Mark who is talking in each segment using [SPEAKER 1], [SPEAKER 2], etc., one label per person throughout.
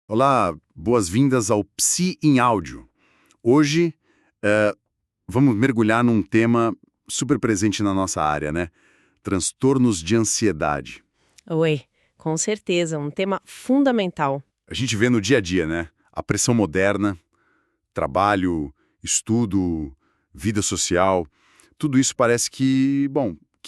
[SPEAKER 1] Olá, boas-vindas ao Psi em Áudio. Hoje, vamos mergulhar num tema super presente na nossa área, né? Transtornos de ansiedade.
[SPEAKER 2] Oi, com certeza, um tema fundamental.
[SPEAKER 1] A gente vê no dia a dia, né? A pressão moderna, trabalho, estudo, vida social, tudo isso parece que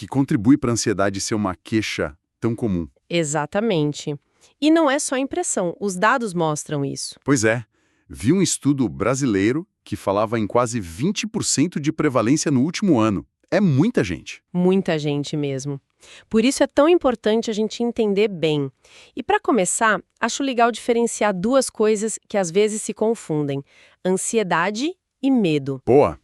[SPEAKER 1] contribui para a ansiedade ser uma queixa tão comum.
[SPEAKER 2] Exatamente. E não é só impressão, os dados mostram isso.
[SPEAKER 1] Pois é, vi um estudo brasileiro que falava em quase 20% de prevalência no último ano. É muita gente.
[SPEAKER 2] Muita gente mesmo. Por isso é tão importante a gente entender bem. E para começar, acho legal diferenciar duas coisas que às vezes se confundem: ansiedade e medo.
[SPEAKER 1] Pô,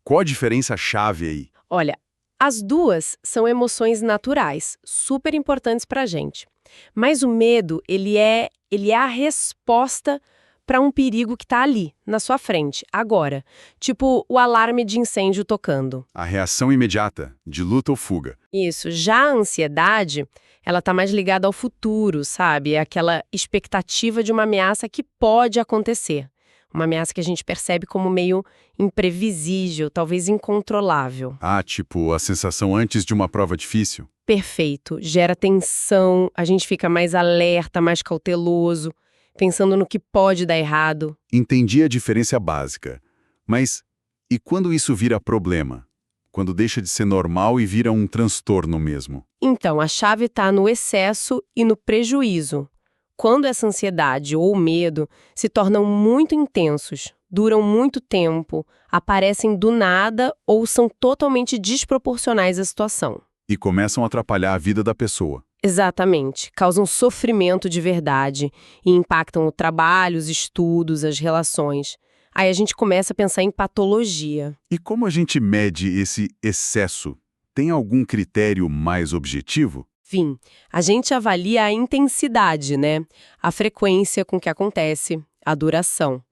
[SPEAKER 1] qual a diferença-chave aí?
[SPEAKER 2] Olha, as duas são emoções naturais, super importantes para a gente. Mas o medo, ele é a resposta para um perigo que está ali, na sua frente, agora. Tipo o alarme de incêndio tocando.
[SPEAKER 1] A reação imediata, de luta ou fuga.
[SPEAKER 2] Isso. Já a ansiedade, ela está mais ligada ao futuro, sabe? É aquela expectativa de uma ameaça que pode acontecer. Uma ameaça que a gente percebe como meio imprevisível, talvez incontrolável.
[SPEAKER 1] Ah, tipo, a sensação antes de uma prova difícil?
[SPEAKER 2] Perfeito. Gera tensão, a gente fica mais alerta, mais cauteloso, pensando no que pode dar errado.
[SPEAKER 1] Entendi a diferença básica. Mas e quando isso vira problema? Quando deixa de ser normal e vira um transtorno mesmo?
[SPEAKER 2] Então, a chave está no excesso e no prejuízo. Quando essa ansiedade ou medo se tornam muito intensos, duram muito tempo, aparecem do nada ou são totalmente desproporcionais à situação.
[SPEAKER 1] E começam a atrapalhar a vida da pessoa.
[SPEAKER 2] Exatamente. Causam sofrimento de verdade e impactam o trabalho, os estudos, as relações. Aí a gente começa a pensar em patologia.
[SPEAKER 1] E como a gente mede esse excesso? Tem algum critério mais objetivo?
[SPEAKER 2] Enfim, a gente avalia a intensidade, né? A frequência com que acontece, a duração.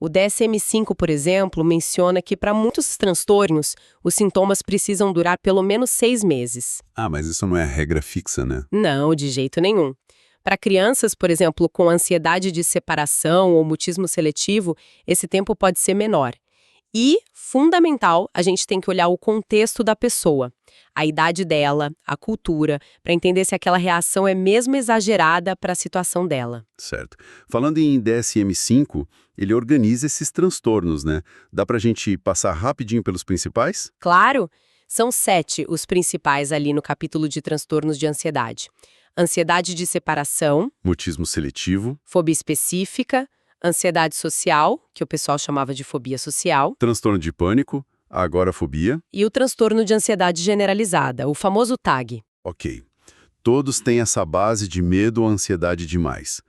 [SPEAKER 2] O DSM-5, por exemplo, menciona que para muitos transtornos, os sintomas precisam durar pelo menos 6 meses.
[SPEAKER 1] Ah, mas isso não é regra fixa, né?
[SPEAKER 2] Não, de jeito nenhum. Para crianças, por exemplo, com ansiedade de separação ou mutismo seletivo, esse tempo pode ser menor. E, fundamental, a gente tem que olhar o contexto da pessoa, a idade dela, a cultura, para entender se aquela reação é mesmo exagerada para a situação dela.
[SPEAKER 1] Certo. Falando em DSM-5, ele organiza esses transtornos, né? Dá pra gente passar rapidinho pelos principais?
[SPEAKER 2] Claro, são 7 os principais ali no capítulo de transtornos de ansiedade. Ansiedade de separação,
[SPEAKER 1] Mutismo seletivo,
[SPEAKER 2] fobia específica, ansiedade social, que o pessoal chamava de fobia social,
[SPEAKER 1] transtorno de pânico, agorafobia.
[SPEAKER 2] e o transtorno de ansiedade generalizada, o famoso TAG.
[SPEAKER 1] Ok. Todos têm essa base de medo ou ansiedade demais.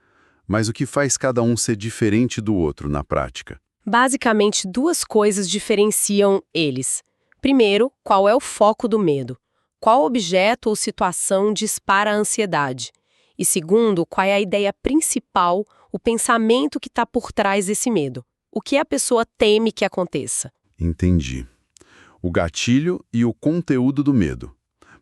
[SPEAKER 1] Mas o que faz cada um ser diferente do outro na prática?
[SPEAKER 2] Basicamente, duas coisas diferenciam eles. Primeiro, qual é o foco do medo? Qual objeto ou situação dispara a ansiedade? E segundo, qual é a ideia principal, o pensamento que está por trás desse medo? O que a pessoa teme que aconteça?
[SPEAKER 1] Entendi. O gatilho e o conteúdo do medo.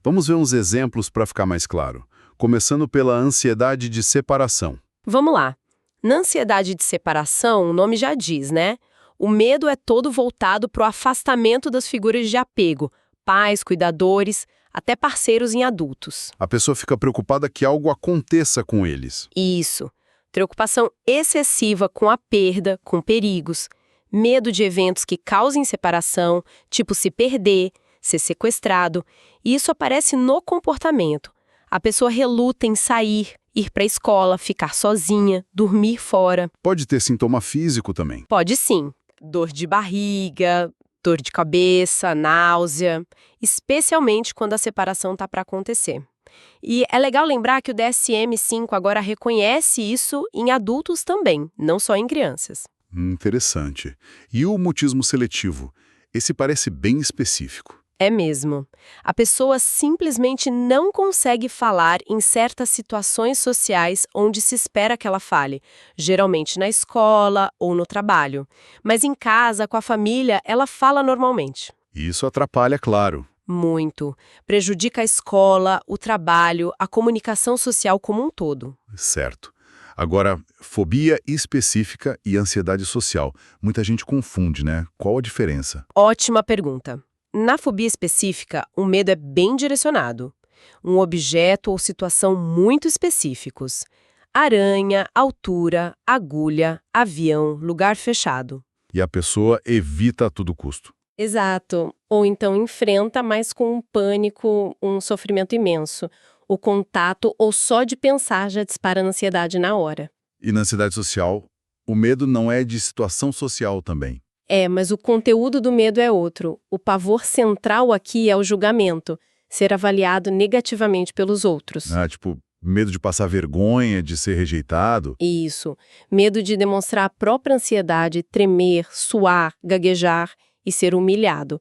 [SPEAKER 1] Vamos ver uns exemplos para ficar mais claro. Começando pela ansiedade de separação.
[SPEAKER 2] Vamos lá. Na ansiedade de separação, o nome já diz, né? O medo é todo voltado para o afastamento das figuras de apego, pais, cuidadores, até parceiros em adultos.
[SPEAKER 1] A pessoa fica preocupada que algo aconteça com eles.
[SPEAKER 2] Isso. Preocupação excessiva com a perda, com perigos. Medo de eventos que causem separação, tipo se perder, ser sequestrado. E isso aparece no comportamento. A pessoa reluta em sair, ir para a escola, ficar sozinha, dormir fora.
[SPEAKER 1] Pode ter sintoma físico também.
[SPEAKER 2] Pode sim. Dor de barriga, dor de cabeça, náusea, especialmente quando a separação está para acontecer. E é legal lembrar que o DSM-5 agora reconhece isso em adultos também, não só em crianças.
[SPEAKER 1] Interessante. E o mutismo seletivo? Esse parece bem específico.
[SPEAKER 2] É mesmo. A pessoa simplesmente não consegue falar em certas situações sociais onde se espera que ela fale, geralmente na escola ou no trabalho. Mas em casa, com a família, ela fala normalmente.
[SPEAKER 1] Isso atrapalha, claro.
[SPEAKER 2] Muito. Prejudica a escola, o trabalho, a comunicação social como um todo.
[SPEAKER 1] Certo. Agora, fobia específica e ansiedade social. Muita gente confunde, né? Qual a diferença?
[SPEAKER 2] Ótima pergunta. Na fobia específica, o medo é bem direcionado. Um objeto ou situação muito específicos. Aranha, altura, agulha, avião, lugar fechado.
[SPEAKER 1] E a pessoa evita a todo custo.
[SPEAKER 2] Exato. Ou então enfrenta, mas com um pânico, um sofrimento imenso. O contato ou só de pensar já dispara a ansiedade na hora.
[SPEAKER 1] E na ansiedade social, o medo não é de situação social também.
[SPEAKER 2] É, mas o conteúdo do medo é outro. O pavor central aqui é o julgamento, ser avaliado negativamente pelos outros.
[SPEAKER 1] Ah, tipo, medo de passar vergonha, de ser rejeitado.
[SPEAKER 2] Isso. Medo de demonstrar a própria ansiedade, tremer, suar, gaguejar e ser humilhado.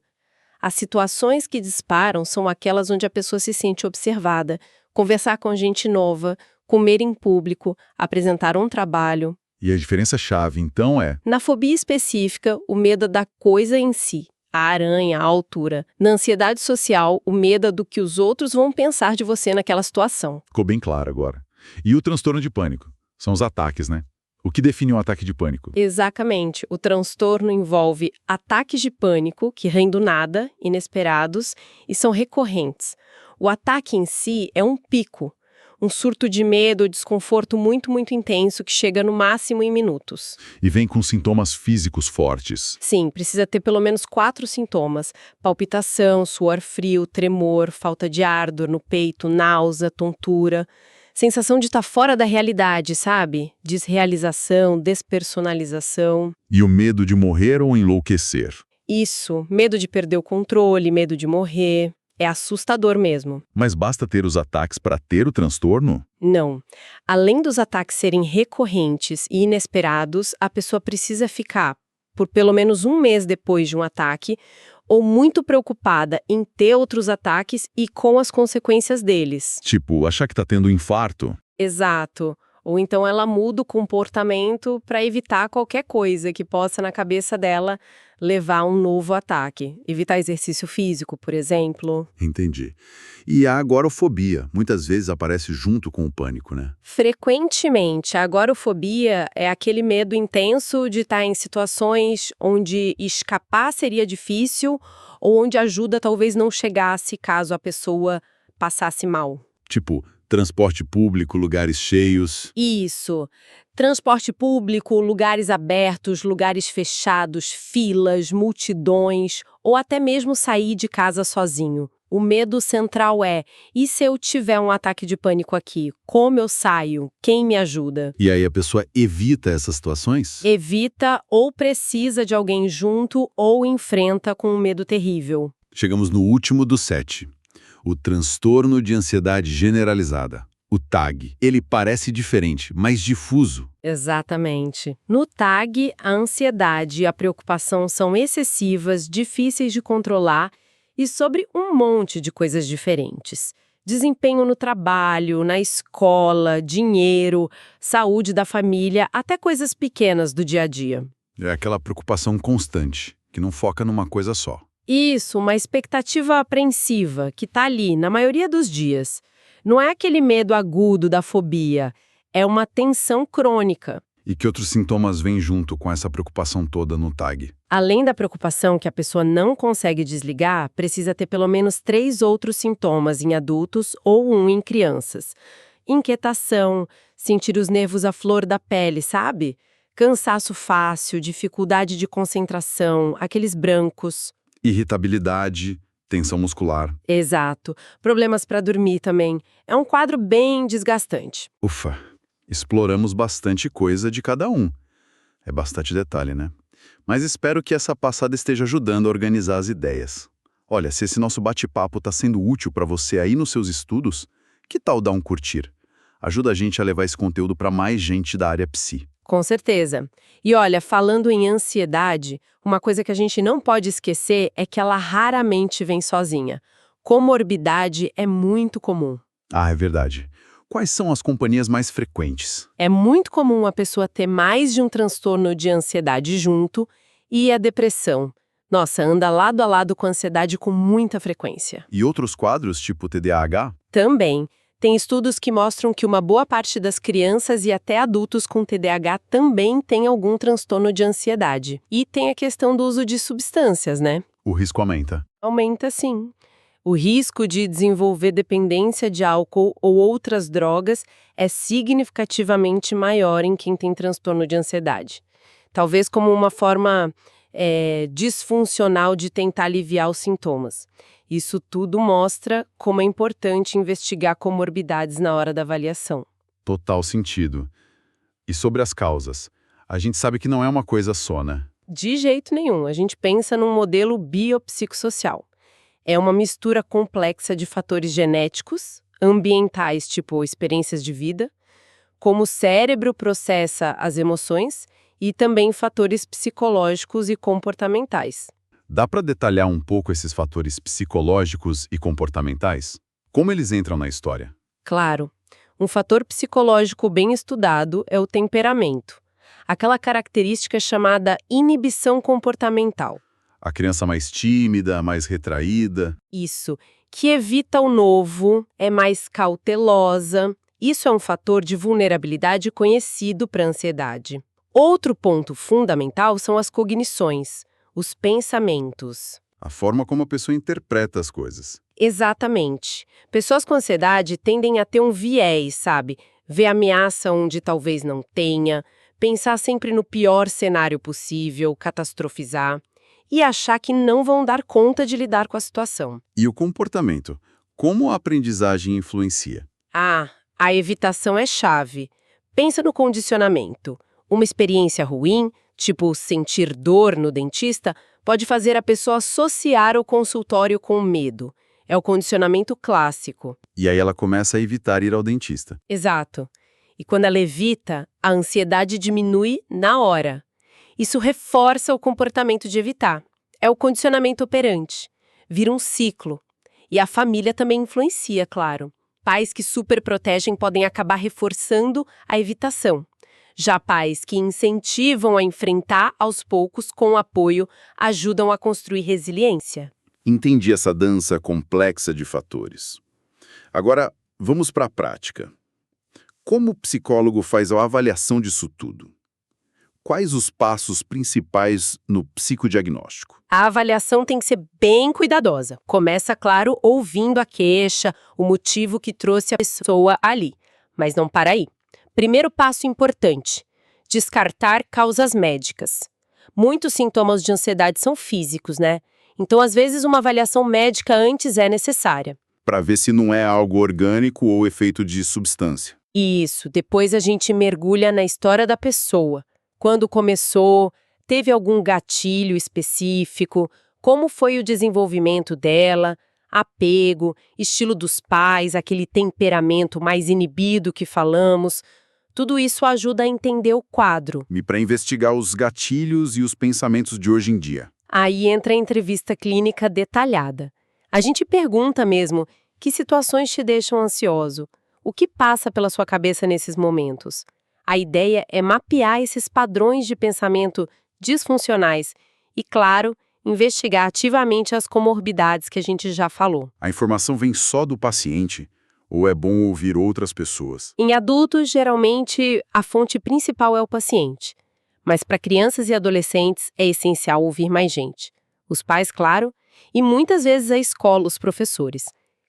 [SPEAKER 2] As situações que disparam são aquelas onde a pessoa se sente observada, conversar com gente nova, comer em público, apresentar um trabalho.
[SPEAKER 1] E a diferença-chave, então, é...
[SPEAKER 2] Na fobia específica, o medo é da coisa em si, a aranha, a altura. Na ansiedade social, o medo é do que os outros vão pensar de você naquela situação.
[SPEAKER 1] Ficou bem claro agora. E o transtorno de pânico? São os ataques, né? O que define um ataque de pânico?
[SPEAKER 2] Exatamente. O transtorno envolve ataques de pânico, que vêm do nada, inesperados, e são recorrentes. O ataque em si é um pico, um surto de medo ou desconforto muito, muito intenso que chega no máximo em minutos.
[SPEAKER 1] E vem com sintomas físicos fortes.
[SPEAKER 2] Sim, precisa ter pelo menos 4 sintomas: palpitação, suor frio, tremor, falta de ar, dor no peito, náusea, tontura. Sensação de estar fora da realidade, sabe? Desrealização, despersonalização.
[SPEAKER 1] E o medo de morrer ou enlouquecer.
[SPEAKER 2] Isso, medo de perder o controle, medo de morrer. É assustador mesmo.
[SPEAKER 1] Mas basta ter os ataques para ter o transtorno?
[SPEAKER 2] Não. Além dos ataques serem recorrentes e inesperados, a pessoa precisa ficar, por pelo menos um mês depois de um ataque, ou muito preocupada em ter outros ataques e com as consequências deles.
[SPEAKER 1] Tipo, achar que tá tendo um infarto?
[SPEAKER 2] Exato. Ou então ela muda o comportamento para evitar qualquer coisa que possa, na cabeça dela, levar a um novo ataque. Evitar exercício físico, por exemplo.
[SPEAKER 1] Entendi. E a agorafobia, muitas vezes aparece junto com o pânico, né?
[SPEAKER 2] Frequentemente, a agorafobia é aquele medo intenso de estar em situações onde escapar seria difícil ou onde ajuda talvez não chegasse caso a pessoa passasse mal.
[SPEAKER 1] Tipo, transporte público, lugares cheios.
[SPEAKER 2] Isso. Transporte público, lugares abertos, lugares fechados, filas, multidões, ou até mesmo sair de casa sozinho. O medo central é: e se eu tiver um ataque de pânico aqui? Como eu saio? Quem me ajuda?
[SPEAKER 1] E aí a pessoa evita essas situações?
[SPEAKER 2] Evita ou precisa de alguém junto ou enfrenta com um medo terrível.
[SPEAKER 1] Chegamos no último dos 7. O transtorno de ansiedade generalizada, o TAG. Ele parece diferente, mais difuso.
[SPEAKER 2] Exatamente. No TAG, a ansiedade e a preocupação são excessivas, difíceis de controlar e sobre um monte de coisas diferentes. Desempenho no trabalho, na escola, dinheiro, saúde da família, até coisas pequenas do dia a dia.
[SPEAKER 1] É aquela preocupação constante, que não foca numa coisa só.
[SPEAKER 2] Isso, uma expectativa apreensiva, que está ali, na maioria dos dias. Não é aquele medo agudo da fobia, é uma tensão crônica.
[SPEAKER 1] E que outros sintomas vêm junto com essa preocupação toda no TAG?
[SPEAKER 2] Além da preocupação que a pessoa não consegue desligar, precisa ter pelo menos 3 outros sintomas em adultos ou 1 em crianças. Inquietação, sentir os nervos à flor da pele, sabe? Cansaço fácil, dificuldade de concentração, aqueles brancos.
[SPEAKER 1] Irritabilidade, tensão muscular.
[SPEAKER 2] Exato. Problemas para dormir também. É um quadro bem desgastante.
[SPEAKER 1] Ufa, exploramos bastante coisa de cada um. É bastante detalhe, né? Mas espero que essa passada esteja ajudando a organizar as ideias. Olha, se esse nosso bate-papo está sendo útil para você aí nos seus estudos, que tal dar um curtir? Ajuda a gente a levar esse conteúdo para mais gente da área psi.
[SPEAKER 2] Com certeza. E olha, falando em ansiedade, uma coisa que a gente não pode esquecer é que ela raramente vem sozinha. Comorbidade é muito comum.
[SPEAKER 1] Ah, é verdade. Quais são as companhias mais frequentes?
[SPEAKER 2] É muito comum a pessoa ter mais de um transtorno de ansiedade junto e a depressão. Nossa, anda lado a lado com a ansiedade com muita frequência.
[SPEAKER 1] E outros quadros, tipo TDAH?
[SPEAKER 2] Também. Tem estudos que mostram que uma boa parte das crianças e até adultos com TDAH também tem algum transtorno de ansiedade. E tem a questão do uso de substâncias, né?
[SPEAKER 1] O risco aumenta.
[SPEAKER 2] Aumenta sim. O risco de desenvolver dependência de álcool ou outras drogas é significativamente maior em quem tem transtorno de ansiedade. Talvez como uma forma disfuncional de tentar aliviar os sintomas. Isso tudo mostra como é importante investigar comorbidades na hora da avaliação.
[SPEAKER 1] Total sentido. E sobre as causas? A gente sabe que não é uma coisa só, né?
[SPEAKER 2] De jeito nenhum. A gente pensa num modelo biopsicossocial. É uma mistura complexa de fatores genéticos, ambientais, tipo experiências de vida, como o cérebro processa as emoções e também fatores psicológicos e comportamentais.
[SPEAKER 1] Dá para detalhar um pouco esses fatores psicológicos e comportamentais? Como eles entram na história?
[SPEAKER 2] Claro, um fator psicológico bem estudado é o temperamento, aquela característica chamada inibição comportamental.
[SPEAKER 1] A criança mais tímida, mais retraída.
[SPEAKER 2] Isso, que evita o novo, é mais cautelosa. Isso é um fator de vulnerabilidade conhecido para a ansiedade. Outro ponto fundamental são as cognições, os pensamentos.
[SPEAKER 1] A forma como a pessoa interpreta as coisas.
[SPEAKER 2] Exatamente. Pessoas com ansiedade tendem a ter um viés, sabe? Ver ameaça onde talvez não tenha, pensar sempre no pior cenário possível, catastrofizar e achar que não vão dar conta de lidar com a situação.
[SPEAKER 1] E o comportamento? Como a aprendizagem influencia?
[SPEAKER 2] A evitação é chave. Pensa no condicionamento. Uma experiência ruim, tipo sentir dor no dentista, pode fazer a pessoa associar o consultório com medo. É o condicionamento clássico.
[SPEAKER 1] E aí ela começa a evitar ir ao dentista.
[SPEAKER 2] Exato. E quando ela evita, a ansiedade diminui na hora. Isso reforça o comportamento de evitar. É o condicionamento operante. Vira um ciclo. E a família também influencia, claro. Pais que superprotegem podem acabar reforçando a evitação. Já pais que incentivam a enfrentar aos poucos com apoio ajudam a construir resiliência.
[SPEAKER 1] Entendi essa dança complexa de fatores. Agora, vamos para a prática. Como o psicólogo faz a avaliação disso tudo? Quais os passos principais no psicodiagnóstico?
[SPEAKER 2] A avaliação tem que ser bem cuidadosa. Começa, claro, ouvindo a queixa, o motivo que trouxe a pessoa ali. Mas não para aí. Primeiro passo importante: descartar causas médicas. Muitos sintomas de ansiedade são físicos, né? Então, às vezes, uma avaliação médica antes é necessária.
[SPEAKER 1] Para ver se não é algo orgânico ou efeito de substância.
[SPEAKER 2] Isso, depois a gente mergulha na história da pessoa. Quando começou, teve algum gatilho específico, como foi o desenvolvimento dela, apego, estilo dos pais, aquele temperamento mais inibido que falamos. Tudo isso ajuda a entender o quadro.
[SPEAKER 1] E para investigar os gatilhos e os pensamentos de hoje em dia.
[SPEAKER 2] Aí entra a entrevista clínica detalhada. A gente pergunta mesmo, que situações te deixam ansioso? O que passa pela sua cabeça nesses momentos? A ideia é mapear esses padrões de pensamento disfuncionais e, claro, investigar ativamente as comorbidades que a gente já falou.
[SPEAKER 1] A informação vem só do paciente ou é bom ouvir outras pessoas?
[SPEAKER 2] Em adultos, geralmente, a fonte principal é o paciente. Mas para crianças e adolescentes é essencial ouvir mais gente. Os pais, claro, e muitas vezes a escola, os professores.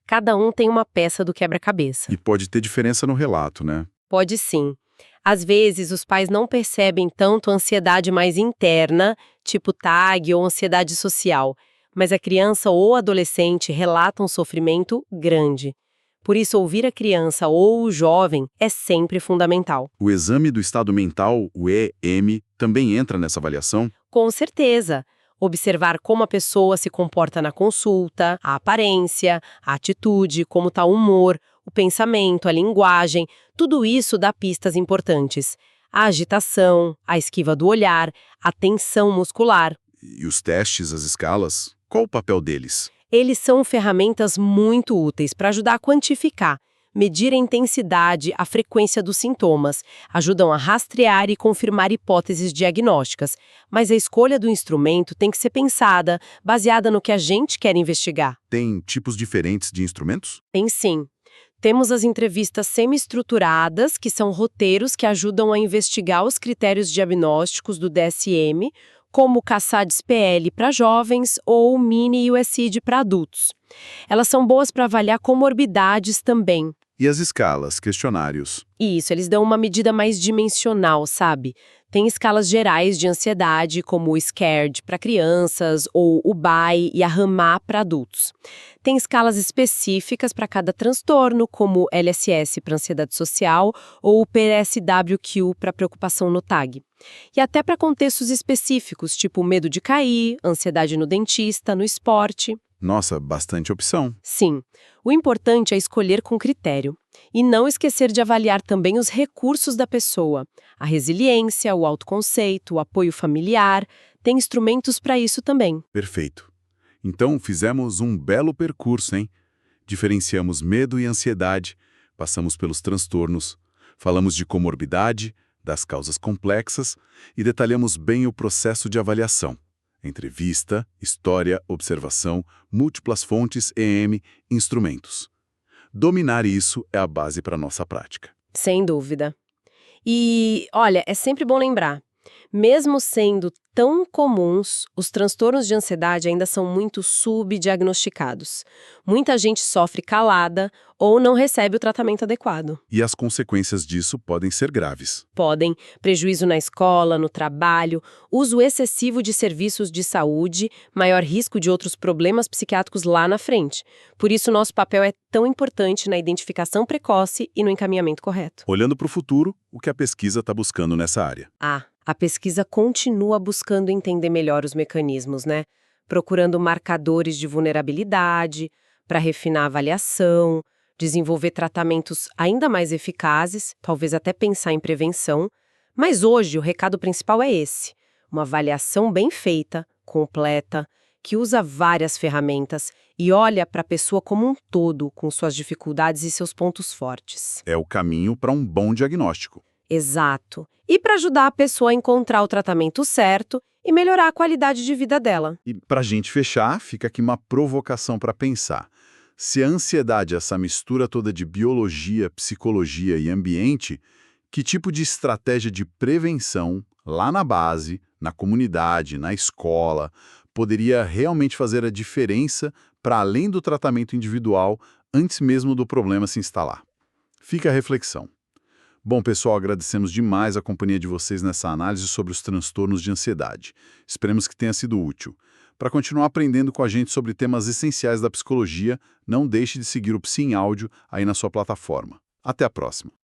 [SPEAKER 2] Cada um tem uma peça do quebra-cabeça.
[SPEAKER 1] E pode ter diferença no relato, né?
[SPEAKER 2] Pode sim. Às vezes, os pais não percebem tanto a ansiedade mais interna, tipo TAG ou ansiedade social, mas a criança ou adolescente relata um sofrimento grande. Por isso, ouvir a criança ou o jovem é sempre fundamental.
[SPEAKER 1] O exame do estado mental, o EM, também entra nessa avaliação?
[SPEAKER 2] Com certeza. Observar como a pessoa se comporta na consulta, a aparência, a atitude, como está o humor, o pensamento, a linguagem, tudo isso dá pistas importantes. A agitação, a esquiva do olhar, a tensão muscular.
[SPEAKER 1] E os testes, as escalas, qual o papel deles?
[SPEAKER 2] Eles são ferramentas muito úteis para ajudar a quantificar, medir a intensidade, a frequência dos sintomas, ajudam a rastrear e confirmar hipóteses diagnósticas, mas a escolha do instrumento tem que ser pensada, baseada no que a gente quer investigar.
[SPEAKER 1] Tem tipos diferentes de instrumentos?
[SPEAKER 2] Tem sim. Temos as entrevistas semi-estruturadas, que são roteiros que ajudam a investigar os critérios diagnósticos do DSM, como o CASADS-PL para jovens ou o Mini-USID para adultos. Elas são boas para avaliar comorbidades também.
[SPEAKER 1] E as escalas, questionários?
[SPEAKER 2] Isso, eles dão uma medida mais dimensional, sabe? Tem escalas gerais de ansiedade, como o SCARED para crianças, ou o BAI e a RAMA para adultos. Tem escalas específicas para cada transtorno, como o LSS para ansiedade social, ou o PSWQ para preocupação no TAG. E até para contextos específicos, tipo medo de cair, ansiedade no dentista, no esporte.
[SPEAKER 1] Nossa, bastante opção.
[SPEAKER 2] Sim, o importante é escolher com critério. E não esquecer de avaliar também os recursos da pessoa. A resiliência, o autoconceito, o apoio familiar, tem instrumentos para isso também.
[SPEAKER 1] Perfeito. Então, fizemos um belo percurso, hein? Diferenciamos medo e ansiedade, passamos pelos transtornos, falamos de comorbidade, das causas complexas e detalhamos bem o processo de avaliação. Entrevista, história, observação, múltiplas fontes, EM, instrumentos. Dominar isso é a base para a nossa prática.
[SPEAKER 2] Sem dúvida. E, olha, é sempre bom lembrar, mesmo sendo tão comuns, os transtornos de ansiedade ainda são muito subdiagnosticados. Muita gente sofre calada ou não recebe o tratamento adequado.
[SPEAKER 1] E as consequências disso podem ser graves.
[SPEAKER 2] Podem prejuízo na escola, no trabalho, uso excessivo de serviços de saúde, maior risco de outros problemas psiquiátricos lá na frente. Por isso, nosso papel é tão importante na identificação precoce e no encaminhamento correto.
[SPEAKER 1] Olhando para o futuro, o que a pesquisa está buscando nessa área?
[SPEAKER 2] A pesquisa continua buscando entender melhor os mecanismos, né? Procurando marcadores de vulnerabilidade, para refinar a avaliação, desenvolver tratamentos ainda mais eficazes, talvez até pensar em prevenção. Mas hoje o recado principal é esse: uma avaliação bem feita, completa, que usa várias ferramentas e olha para a pessoa como um todo, com suas dificuldades e seus pontos fortes.
[SPEAKER 1] É o caminho para um bom diagnóstico.
[SPEAKER 2] Exato. E para ajudar a pessoa a encontrar o tratamento certo e melhorar a qualidade de vida dela.
[SPEAKER 1] E para a gente fechar, fica aqui uma provocação para pensar. Se a ansiedade é essa mistura toda de biologia, psicologia e ambiente, que tipo de estratégia de prevenção, lá na base, na comunidade, na escola, poderia realmente fazer a diferença para além do tratamento individual, antes mesmo do problema se instalar? Fica a reflexão. Bom, pessoal, agradecemos demais a companhia de vocês nessa análise sobre os transtornos de ansiedade. Esperemos que tenha sido útil. Para continuar aprendendo com a gente sobre temas essenciais da psicologia, não deixe de seguir o Psi em Áudio aí na sua plataforma. Até a próxima!